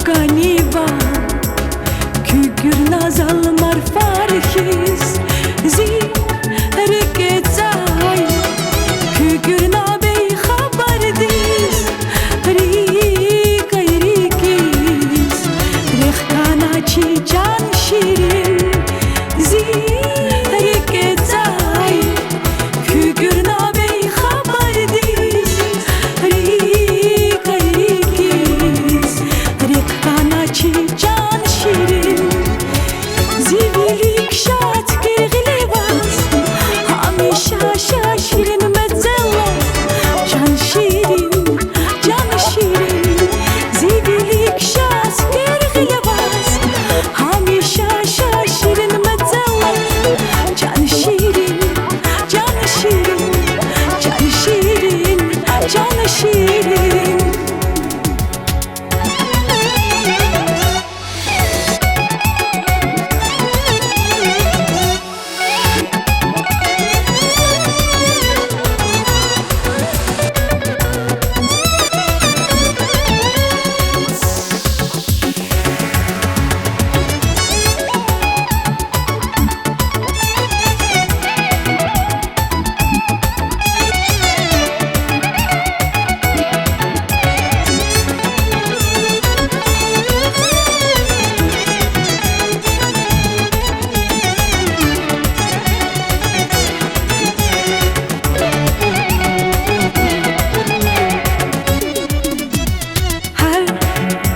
Ganiva Kügür nazal marfarhis Zi reketsay Kügür nabey khabardiz Rikay rikiz Rekhkana chi can şirin Zi reketsay Kügür nabey khabardiz Rikay rikiz Rekhkana chi can şirin Zivilik şat gergilevaz Hamisha şaşirin metzela Can şirin, can şirin Zivilik şat gergilevaz Hamisha şaşirin metzela Can şirin, can şirin Can şirin, can şirin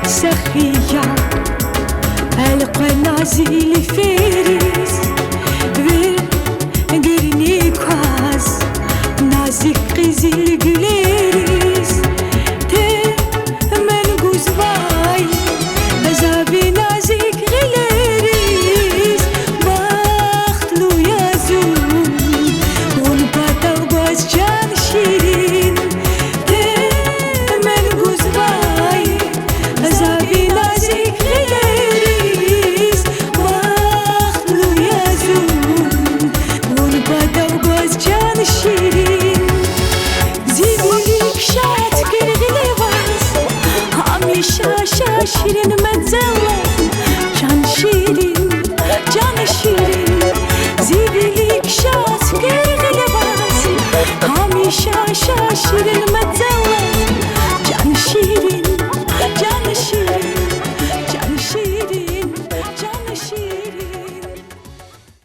سخية القنازل فيريز وقرني كواز نازك قزل قليريز من قزباي بزابي نازك غليريز باختلو يازون ونباتا وباز جان شيرين من قزباي بزابي نازك غليريز باختلو يازون ونباتا وباز جان شيرين زيبوليك شات كرغليواز هاميشا شاشيرين متزلا Can şirin, can şirin Zibilik şat gergilevaz Hamisha şaşirin